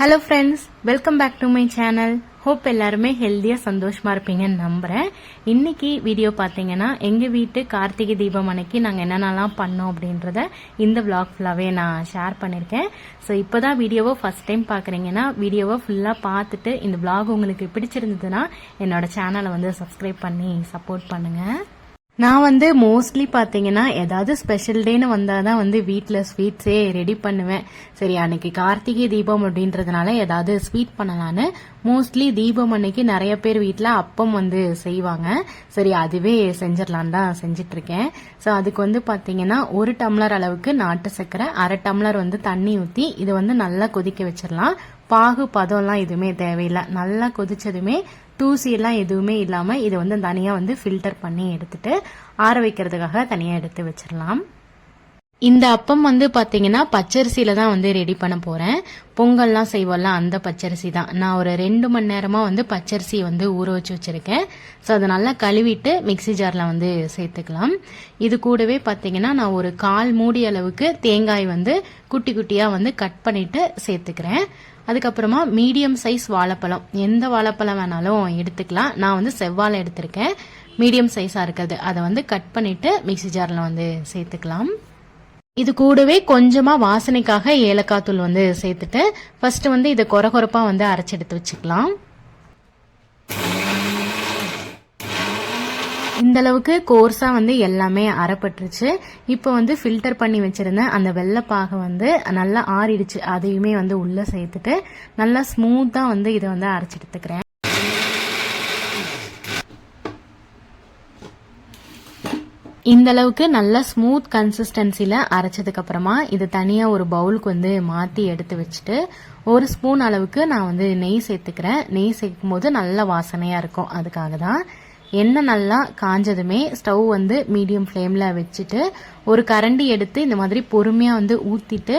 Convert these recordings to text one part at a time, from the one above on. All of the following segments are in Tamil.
Hello friends, welcome back to my channel. Hope எல்லாருமே ஹெல்த்தியா சந்தோஷமா இருப்பீங்கன்னு நம்புறேன். இன்னைக்கு வீடியோ பாத்தீங்கன்னா எங்க வீட்டு கார்த்திகை தீபம் அன்னைக்கு நாங்க என்னென்னலாம் பண்ணோம் அப்படின்றத இந்த vlog ஃபுல்லாவே நான் ஷேர் பண்ணிருக்கேன். ஸோ இப்போதான் வீடியோவை ஃபர்ஸ்ட் டைம் பாக்குறீங்கன்னா வீடியோவை ஃபுல்லா பார்த்துட்டு இந்த vlog உங்களுக்கு பிடிச்சிருந்ததுன்னா என்னோட சேனலை சப்ஸ்கிரைப் பண்ணி சப்போர்ட் பண்ணுங்க. நான் மோஸ்ட்லி பாத்தீங்கன்னா ஏதாவது ஸ்பெஷல் டேன்னு வந்தாதான் வீட்டுல ஸ்வீட்ஸே ரெடி பண்ணுவேன். சரி, அன்னைக்கு கார்த்திகை தீபம் அப்படின்றதுனால ஏதாவது ஸ்வீட் பண்ணலான்னு மோஸ்ட்லி தீபம் அன்னைக்கு நிறைய பேர் வீட்டுல அப்பம் செய்வாங்க. சரி, அதுவே செஞ்சிடலாம் தான் செஞ்சிட்டு இருக்கேன். சோ அதுக்கு பாத்தீங்கன்னா 1 டம்ளர் அளவுக்கு நாட்டு சர்க்கரை, 1/2 டம்ளர் தண்ணி ஊத்தி இது நல்லா கொதிக்க வச்சிடலாம். பாகு பதம்லாம் எதுவுமே தேவையில்லை. நல்லா கொதிச்சதுமே தூசி எல்லாம் எதுவுமே இல்லாம இதை தனியா ஃபில்டர் பண்ணி எடுத்துட்டு ஆற வைக்கிறதுக்காக தனியா எடுத்து வச்சிடலாம். இந்த அப்பம் பாத்தீங்கன்னா பச்சரிசியில தான் ரெடி பண்ண போறேன். பொங்கல்லாம் செய்வோம்ல அந்த பச்சரிசி தான். நான் ஒரு 2 மணி நேரமா பச்சரிசி ஊற வச்சு வச்சிருக்கேன். ஸோ அதை நல்லா கழுவிட்டு மிக்சி ஜார்ல சேர்த்துக்கலாம். இது கூடவே பாத்தீங்கன்னா நான் ஒரு 1/4 மூடி அளவுக்கு தேங்காய் குட்டி குட்டியா கட் பண்ணிட்டு சேர்த்துக்கிறேன். அதுக்கப்புறமா மீடியம் சைஸ் வாழைப்பழம், எந்த வாழைப்பழம் வேணாலும் எடுத்துக்கலாம். நான் செவ்வாழை எடுத்திருக்கேன். மீடியம் சைஸா இருக்கிறது அதை கட் பண்ணிட்டு மிக்சி ஜார்ல சேர்த்துக்கலாம். இது கூடவே கொஞ்சமா வாசனைக்காக ஏலக்காய் தூள் சேர்த்துட்டு ஃபர்ஸ்ட் இதை கொரகொரப்பா அரைச்சு எடுத்து வச்சுக்கலாம். இந்த அளவுக்கு கோர்ஸா எல்லாமே அரைப்பட்டுருச்சு. இப்போ ஃபில்டர் பண்ணி வச்சிருந்த அந்த வெள்ளைப்பாக நல்லா ஆறிடுச்சு. அதையுமே உள்ள சேர்த்துட்டு நல்லா ஸ்மூத்தா இதை அரைச்சு எடுத்துக்கிறேன். இந்த அளவுக்கு நல்ல ஸ்மூத் கன்சிஸ்டன்சில அரைச்சதுக்கு அப்புறமா இது தனியா ஒரு பவுலுக்கு மாத்தி எடுத்து வச்சுட்டு 1 ஸ்பூன் அளவுக்கு நான் நெய் சேர்த்துக்கிறேன். நெய் சேர்க்கும் போது நல்ல வாசனையா இருக்கும். அதுக்காக தான். எண்ணெய் நல்லா காஞ்சதுமே ஸ்டவ் மீடியம் ஃப்ளேம்ல வச்சுட்டு ஒரு கரண்டி எடுத்து இந்த மாதிரி பொறுமையா ஊத்திட்டு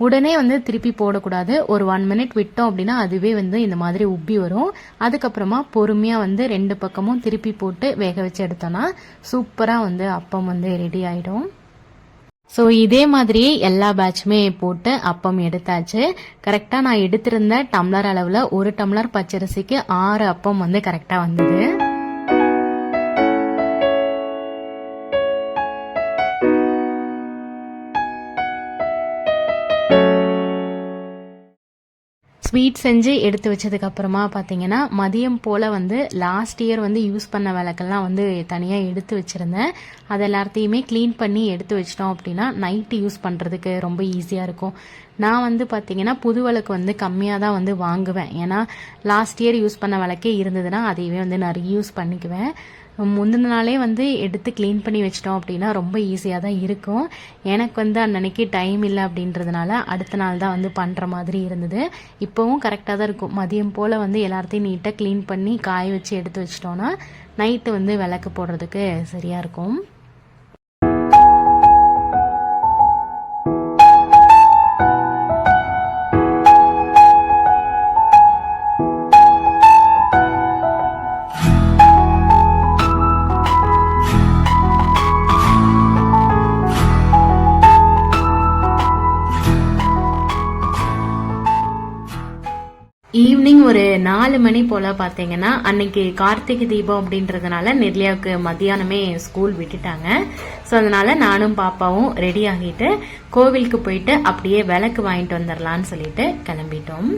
உடனே திருப்பி போடக்கூடாது. ஒரு 1 மினிட் விட்டோம் அப்படின்னா அதுவே இந்த மாதிரி உப்பி வரும். அதுக்கப்புறமா பொறுமையா 2 பக்கமும் திருப்பி போட்டு வேக வச்சு எடுத்தோம்னா சூப்பரா அப்பம் ரெடி ஆயிடும். ஸோ இதே மாதிரியே எல்லா பேட்சுமே போட்டு அப்பம் எடுத்தாச்சு. கரெக்டா நான் எடுத்திருந்த டம்ளர் அளவுல 1 டம்ளர் பச்சரிசிக்கு 6 அப்பம் கரெக்டா வந்தது. ஸ்வீட் செஞ்சு எடுத்து வச்சதுக்கு அப்புறமா பாத்தீங்கன்னா மதியம் போல லாஸ்ட் இயர் யூஸ் பண்ண விளக்கெல்லாம் தனியா எடுத்து வச்சிருந்தேன். அது எல்லாத்தையுமே கிளீன் பண்ணி எடுத்து வச்சிட்டோம் அப்படின்னா நைட்டு யூஸ் பண்றதுக்கு ரொம்ப ஈஸியா இருக்கும். நான் பாத்தீங்கன்னா புது விளக்கு கம்மியா தான் வாங்குவேன். ஏன்னா லாஸ்ட் இயர் யூஸ் பண்ண விளக்கே இருந்ததுன்னா அதையவே நான் ரீயூஸ் பண்ணிக்குவேன். முந்தின நாளே எடுத்து கிளீன் பண்ணி வச்சிட்டோம் அப்படின்னா ரொம்ப ஈஸியாக தான் இருக்கும். எனக்கு அன்னன்னைக்கு டைம் இல்லை அப்படின்றதுனால அடுத்த நாள் தான் பண்ணுற மாதிரி இருந்தது. இப்போவும் கரெக்டாக தான் இருக்கும். மதியம் போல் எல்லாத்தையும் நீட்டாக கிளீன் பண்ணி காய வச்சு எடுத்து வச்சிட்டோன்னா நைட்டு விளக்கு போடுறதுக்கு சரியாக இருக்கும். ஈவினிங் ஒரு 4 மணி போல பாத்தீங்கன்னா அன்னைக்கு கார்த்திகை தீபம் அப்படின்றதுனால நெல்லியாவுக்கு மத்தியானமே ஸ்கூல் விட்டுட்டாங்க. ஸோ அதனால நானும் பாப்பாவும் ரெடி ஆகிட்டு கோவிலுக்கு போயிட்டு அப்படியே விளக்கு வாங்கிட்டு வந்துடலான்னு சொல்லிட்டு கிளம்பிட்டோம்.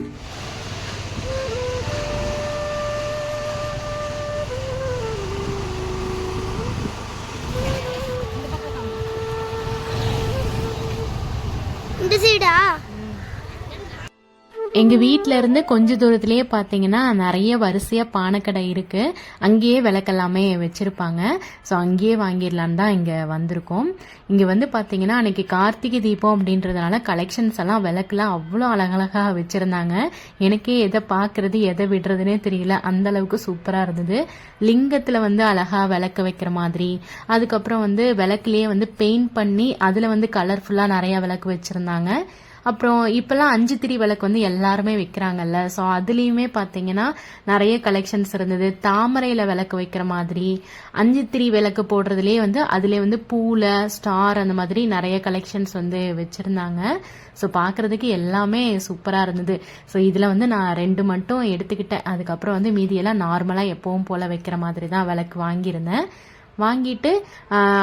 இந்த சைடா எங்க வீட்ல இருந்து கொஞ்ச தூரத்திலேயே பாத்தீங்கன்னா நிறைய வரிசையா பானைக்கடை இருக்கு. அங்கேயே விளக்கெல்லாமே வச்சிருப்பாங்க. ஸோ அங்கேயே வாங்கிடலான்னு தான் இங்க வந்திருக்கோம். இங்க பாத்தீங்கன்னா அன்னைக்கு கார்த்திகை தீபம் அப்படின்றதுனால கலெக்ஷன்ஸ் எல்லாம் விளக்குலாம் அவ்வளோ அழகழகா வச்சிருந்தாங்க. எனக்கே எதை பாக்குறது எதை விடுறதுன்னே தெரியல. அந்த அளவுக்கு சூப்பரா இருந்தது. லிங்கத்துல அழகா விளக்கு வைக்கிற மாதிரி, அதுக்கப்புறம் விளக்குலயே பெயிண்ட் பண்ணி அதுல கலர்ஃபுல்லா நிறைய விளக்கு வச்சிருந்தாங்க. அப்புறம் இப்பெல்லாம் 5 திரி விளக்கு வந்து எல்லாருமே வைக்கிறாங்கல்ல. ஸோ அதுலேயுமே பார்த்தீங்கன்னா நிறைய கலெக்ஷன்ஸ் இருந்தது. தாமரையில் விளக்கு வைக்கிற மாதிரி 5 திரி விளக்கு போடுறதுலேயே வந்து அதிலே வந்து பூல ஸ்டார் அந்த மாதிரி நிறைய கலெக்ஷன்ஸ் வந்து வச்சுருந்தாங்க. ஸோ பார்க்குறதுக்கு எல்லாமே சூப்பராக இருந்தது. ஸோ இதில் வந்து நான் 2 மட்டும் எடுத்துக்கிட்டேன். அதுக்கப்புறம் வந்து மீதியெல்லாம் நார்மலாக எப்பவும் போல் வைக்கிற மாதிரி தான் விளக்கு வாங்கியிருந்தேன். வாங்கிட்டு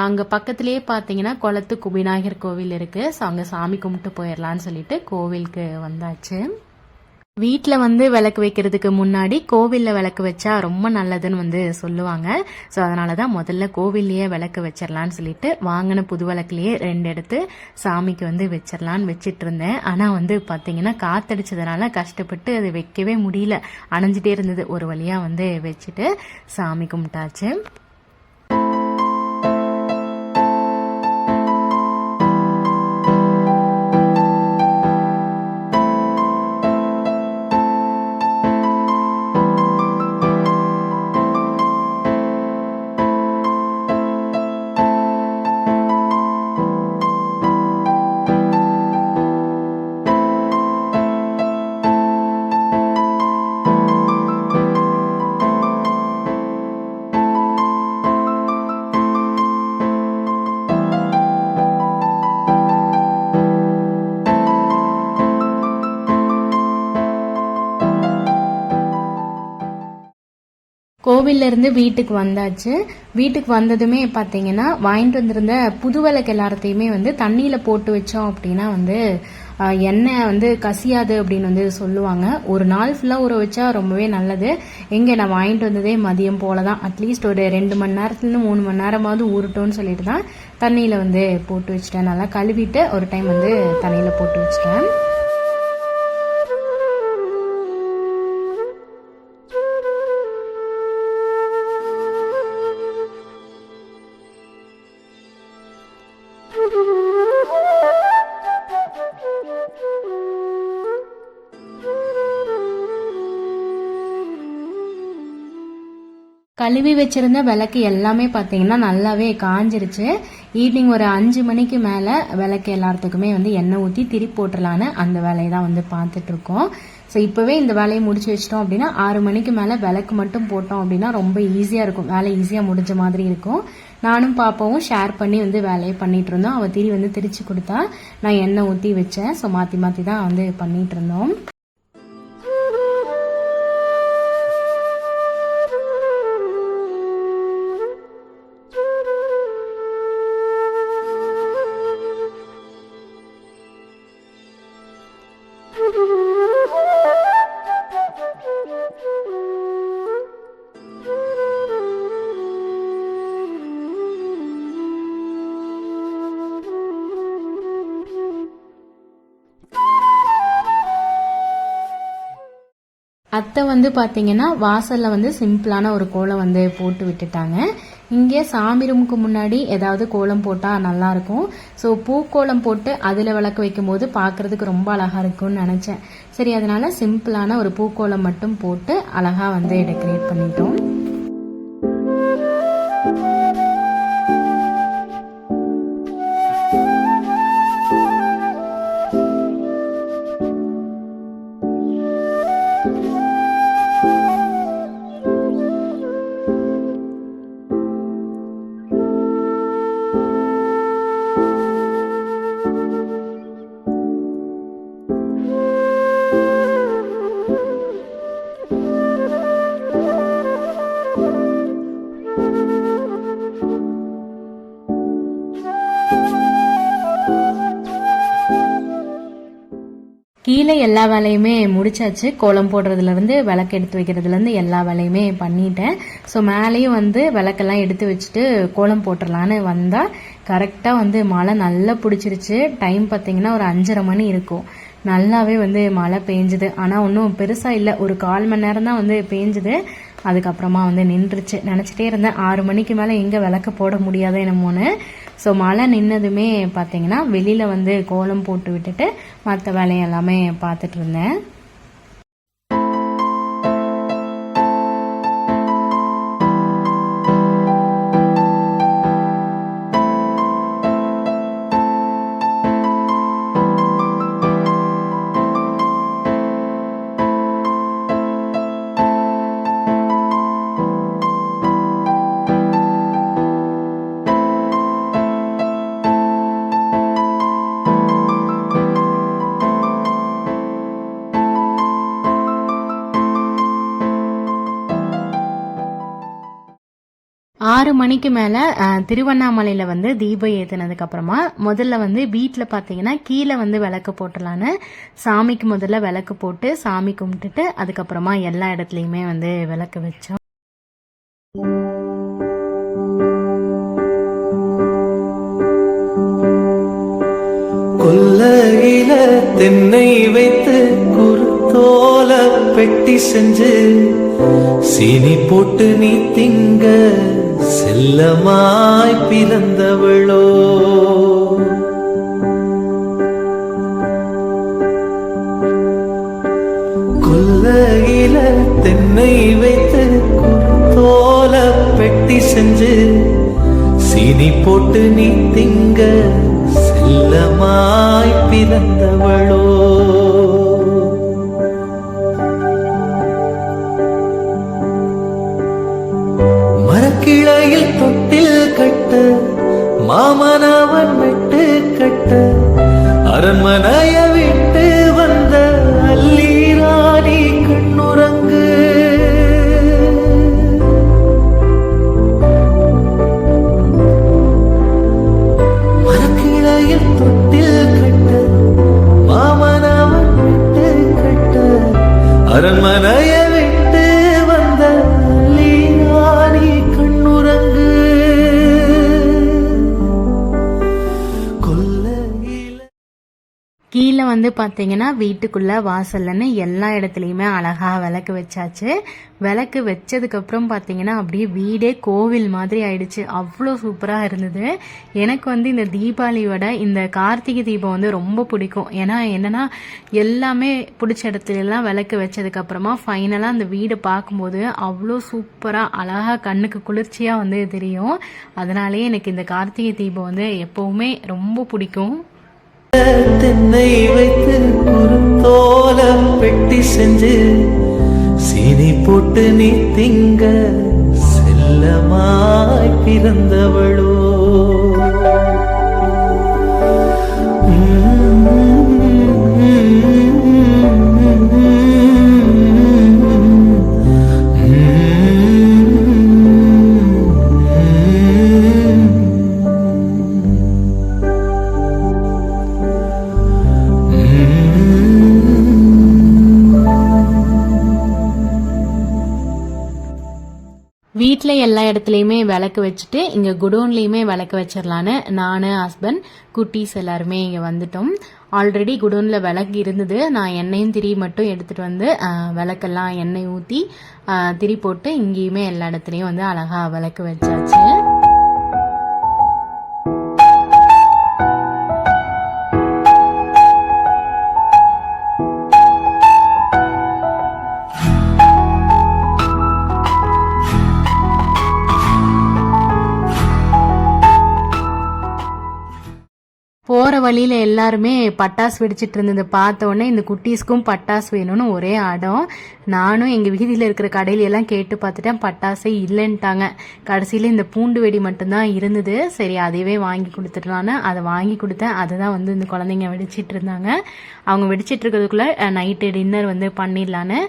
அங்கே பக்கத்துலேயே பார்த்தீங்கன்னா குளத்துக்கு விநாயகர் கோவில் இருக்குது. ஸோ அங்கே சாமி கும்பிட்டு போயிடலான்னு சொல்லிட்டு கோவிலுக்கு வந்தாச்சு. வீட்டில் வந்து விளக்கு வைக்கிறதுக்கு முன்னாடி கோவிலில் விளக்கு வச்சா ரொம்ப நல்லதுன்னு வந்து சொல்லுவாங்க. ஸோ அதனால தான் முதல்ல கோவில்லையே விளக்கு வச்சிடலான்னு சொல்லிட்டு வாங்கின புது விளக்குலையே 2 எடுத்து சாமிக்கு வந்து வச்சிடலான்னு வச்சிட்டு இருந்தேன். ஆனால் வந்து பார்த்தீங்கன்னா காத்தடிச்சதுனால கஷ்டப்பட்டு அது வைக்கவே முடியல, அணைஞ்சிட்டே இருந்தது. ஒரு வழியாக வந்து வச்சுட்டு சாமி கும்பிட்டாச்சு. கோவில்ல இருந்து வீட்டுக்கு வந்தாச்சு. வீட்டுக்கு வந்ததுமே பார்த்தீங்கன்னா வாங்கிட்டு வந்திருந்த புது விளக்கு எல்லாத்தையுமே வந்து தண்ணியில் போட்டு வச்சோம் அப்படின்னா வந்து எண்ணெய் வந்து கசியாது அப்படின்னு வந்து சொல்லுவாங்க. ஒரு நாள் ஃபுல்லாக ஊற வச்சா ரொம்பவே நல்லது. எங்கே நான் வாங்கிட்டு வந்ததே மதியம் போல தான், அட்லீஸ்ட் ஒரு 2 மணி நேரத்துலேருந்து 3 மணி நேரமாவது ஊறட்டும்னு சொல்லிட்டு தான் தண்ணியில் வந்து போட்டு வச்சுட்டேன். நல்லா கழுவிட்டு ஒரு டைம் வந்து தண்ணியில் போட்டு வச்சுட்டேன். கழுவி வச்சிருந்த விளக்கு எல்லாமே பார்த்தீங்கன்னா நல்லாவே காஞ்சிருச்சு. ஈவினிங் ஒரு 5 மணிக்கு மேலே விளக்கு எல்லாத்துக்குமே வந்து எண்ணெய் ஊற்றி திரி போட்டுடலான்னு அந்த வேலையை தான் வந்து பார்த்துட்டு இருக்கோம். ஸோ இப்போவே இந்த வேலையை முடிச்சு வச்சிட்டோம் அப்படின்னா 6 மணிக்கு மேலே விளக்கு மட்டும் போட்டோம் அப்படின்னா ரொம்ப ஈஸியாக இருக்கும், வேலை ஈஸியாக முடிஞ்ச மாதிரி இருக்கும். நானும் பாப்பாவும் ஷேர் பண்ணி வந்து வேலையை பண்ணிட்டு இருந்தோம். அவள் திரி வந்து திரிச்சு கொடுத்தா, நான் எண்ணெய் ஊற்றி வச்சேன். ஸோ மாற்றி மாற்றி தான் வந்து பண்ணிட்டு இருந்தோம். அத்தை வந்து பார்த்தீங்கன்னா வாசலில் வந்து சிம்பிளான ஒரு கோலம் வந்து போட்டு விட்டுட்டாங்க. இங்கே சாமி ரூமுக்கு முன்னாடி ஏதாவது கோலம் போட்டால் நல்லாயிருக்கும். ஸோ பூக்கோலம் போட்டு அதில் விளக்கு வைக்கும்போது பார்க்குறதுக்கு ரொம்ப அழகாக இருக்கும்னு நினச்சேன். சரி, அதனால் சிம்பிளான ஒரு பூக்கோலம் மட்டும் போட்டு அழகாக வந்து டெக்கரேட் பண்ணிட்டோம். கீழே எல்லா வேலையுமே முடிச்சாச்சு. கோலம் போடுறதுலேருந்து விளக்கு எடுத்து வைக்கிறதுலேருந்து எல்லா வேலையுமே பண்ணிட்டேன். ஸோ மேலேயும் வந்து விளக்கெல்லாம் எடுத்து வச்சுட்டு கோலம் போட்டுடலான்னு வந்தால் கரெக்டாக வந்து மழை நல்லா பிடிச்சிருச்சு. டைம் பார்த்தீங்கன்னா ஒரு 5:30 மணி இருக்கும். நல்லாவே வந்து மழை பெஞ்சுது. ஆனால் ஒன்றும் பெருசாக இல்லை, ஒரு 1/4 மணி நேரம் தான் வந்து பெஞ்சுது. அதுக்கப்புறமா வந்து நின்றுச்சு. நினச்சிட்டே இருந்தேன் 6 மணிக்கு மேலே எங்கே விளக்கு போட முடியாதோ என்னமோன்னு. ஸோ மழை நின்னதுமே பார்த்தீங்கன்னா வெளியில் வந்து கோலம் போட்டு விட்டுட்டு மற்ற வேலையெல்லாமே பார்த்துட்டு இருந்தேன். மணிக்கு மேலே திருவண்ணாமலையில் வந்து தீபம் ஏற்றினதுக்கு அப்புறமா முதல்ல வந்து வீட்டில் பார்த்தீங்கன்னா கீழே வந்து விளக்கு போட்டுடலான்னு சாமிக்கு முதல்ல விளக்கு போட்டு சாமி கும்பிட்டுட்டு அதுக்கப்புறமா எல்லா இடத்துலையுமே வந்து விளக்கு வச்சோம். கொல்லையில தென்னை வைத்து குருத்தோல பெட்டி செஞ்சு சீனி போட்டு நீ திங்க செல்லமாய் பிறந்தவளோ. கொல்லையில தென்னை வைத்து குருத்தோல பெட்டி செஞ்சு சீனி போட்டு நீ திங்க செல்லமாய் பிறந்தவளோ. மரக்கிளையில் தொட்டில் கட்ட மாமனவன் விட்டு கட்ட அரண்மனைய விட்டு வந்த அல்லீராணி கண்ணுறங்கு. அரண்மனைய விட்டு வந்த லீலானி கண்ணுறங்கு. கீழே வந்து பார்த்தீங்கன்னா வீட்டுக்குள்ள வாசல்லன்னு எல்லா இடத்துலையுமே அழகா விளக்கு வச்சாச்சு. விளக்கு வச்சதுக்கப்புறம் பார்த்தீங்கன்னா அப்படியே வீடே கோவில் மாதிரி ஆயிடுச்சு. அவ்வளோ சூப்பராக இருந்தது. எனக்கு வந்து இந்த தீபாவளியோட இந்த கார்த்திகை தீபம் வந்து ரொம்ப பிடிக்கும். ஏன்னா என்னன்னா எல்லாமே பிடிச்ச இடத்துலலாம் விளக்கு வச்சதுக்கப்புறமா ஃபைனலாக அந்த வீடை பார்க்கும்போது அவ்வளோ சூப்பராக அழகாக கண்ணுக்கு குளிர்ச்சியாக வந்து தெரியும். அதனாலேயே எனக்கு இந்த கார்த்திகை தீபம் வந்து எப்போவுமே ரொம்ப பிடிக்கும். தென்னை வைத்து குருத்தோல பெட்டி செஞ்சு சீனி போட்டு நீ திங்க செல்லமாய் பிறந்தவளோ. வீட்டில் எல்லா இடத்துலையுமே விளக்கு வச்சுட்டு இங்கே குடோன்லேயுமே விளக்கு வச்சிடலான்னு நான் ஹஸ்பண்ட் குட்டீஸ் எல்லாருமே இங்கே வந்துட்டோம். ஆல்ரெடி குடோனில் விளக்கு இருந்தது. நான் எண்ணெயும் திரி மட்டும் எடுத்துகிட்டு வந்து விளக்கெல்லாம் எண்ணெய் ஊற்றி திரி போட்டு இங்கேயுமே எல்லா இடத்துலையும் வந்து அழகாக விளக்கு வச்சாச்சு. போகிற வழியில் எல்லாருமே பட்டாசு வெடிச்சிட்டு இருந்தது பார்த்த உடனே இந்த குட்டீஸ்க்கும் பட்டாசு வேணும்னு ஒரே ஆடம். நானும் எங்கள் வீதியில் இருக்கிற கடையிலெல்லாம் கேட்டு பார்த்துட்டேன், பட்டாசே இல்லைன்ட்டாங்க. கடைசியில் இந்த பூண்டு வெடி மட்டும்தான் இருந்தது. சரி அதையவே வாங்கி கொடுத்துட்டலான்னு அதை வாங்கி கொடுத்தேன். அதுதான் வந்து இந்த குழந்தைங்க வெடிச்சிட்டு இருந்தாங்க. அவங்க வெடிச்சிட்டு இருக்கிறதுக்குள்ளே நைட்டு டின்னர் வந்து பண்ணிடலான்னு.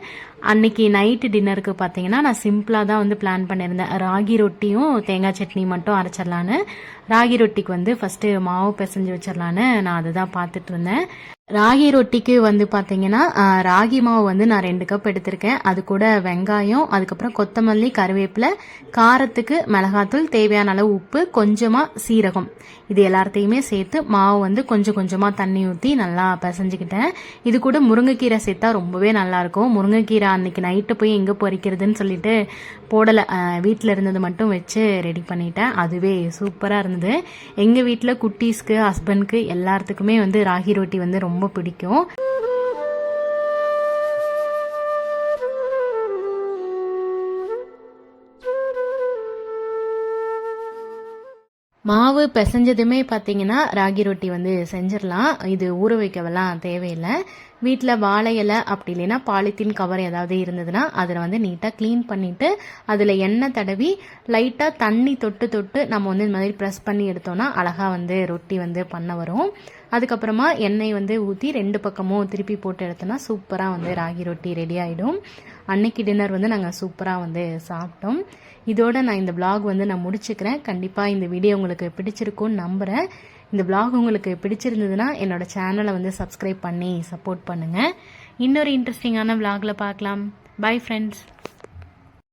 அன்னைக்கு நைட்டு டின்னருக்கு பார்த்தீங்கன்னா நான் சிம்பிளாக தான் வந்து பிளான் பண்ணியிருந்தேன். ராகி ரொட்டியும் தேங்காய் சட்னி மட்டும் அரைச்சிடலான்னு. ராகி ரொட்டிக்கு வந்து ஃபஸ்ட்டு மாவு பிசைஞ்சு வச்சிடலான்னு நான் அதை தான் பார்த்துட்டு இருந்தேன். ராகி ரொட்டிக்கு வந்து பார்த்தீங்கன்னா ராகி மாவு வந்து நான் 2 கப் எடுத்திருக்கேன். அது கூட வெங்காயம், அதுக்கப்புறம் கொத்தமல்லி, கருவேப்பிலை, காரத்துக்கு மிளகாத்தூள், தேவையான அளவு உப்பு, கொஞ்சமாக சீரகம், இது எல்லாத்தையுமே சேர்த்து மாவு வந்து கொஞ்சம் கொஞ்சமாக தண்ணி ஊற்றி நல்லா பிசைஞ்சுக்கிட்டேன். இது கூட முருங்கைக்கீரை சேர்த்தா ரொம்பவே நல்லாயிருக்கும். முருங்கைக்கீரை அன்னைக்கு நைட்டு போய் எங்கே பறிக்கிறதுன்னு சொல்லிட்டு போடலை, வீட்டில் இருந்தது மட்டும் வச்சு ரெடி பண்ணிட்டேன். அதுவே சூப்பராக இருந்தது. எங்கள் வீட்டில் குட்டீஸ்க்கு ஹஸ்பண்ட்க்கு எல்லாத்துக்குமே வந்து ராகி ரொட்டி வந்து ரொம்ப பிடிக்கும். மாவு பிசைஞ்சதுமே பார்த்தீங்கன்னா ராகி ரொட்டி வந்து செஞ்சிடலாம். இது ஊற வைக்கவெல்லாம் தேவையில்லை. வீட்டில் வாழை இலை அப்படி இல்லைன்னா பாலித்தீன் கவர் ஏதாவது இருந்ததுன்னா அதில் வந்து நீட்டாக க்ளீன் பண்ணிவிட்டு அதில் எண்ணெய் தடவி லைட்டாக தண்ணி தொட்டு தொட்டு நம்ம வந்து இந்த மாதிரி ப்ரெஸ் பண்ணி எடுத்தோன்னா அழகாக வந்து ரொட்டி வந்து பண்ண வரும். அதுக்கப்புறமா எண்ணெய் வந்து ஊற்றி 2 பக்கமும் திருப்பி போட்டு எடுத்தோன்னா சூப்பராக வந்து ராகி ரொட்டி ரெடி ஆகிடும். அன்னைக்கு டின்னர் வந்து நாங்கள் சூப்பராக வந்து சாப்பிட்டோம். இதோட நான் இந்த vlog வந்து நான் முடிச்சுக்கிறேன். கண்டிப்பாக இந்த வீடியோ உங்களுக்கு பிடிச்சிருக்கும்னு நம்புகிறேன். இந்த vlog உங்களுக்கு பிடிச்சிருந்ததுன்னா என்னோட சேனலை வந்து சப்ஸ்கிரைப் பண்ணி சப்போர்ட் பண்ணுங்கள். இன்னொரு இன்ட்ரெஸ்டிங்கான vlogல பார்க்கலாம். Bye friends.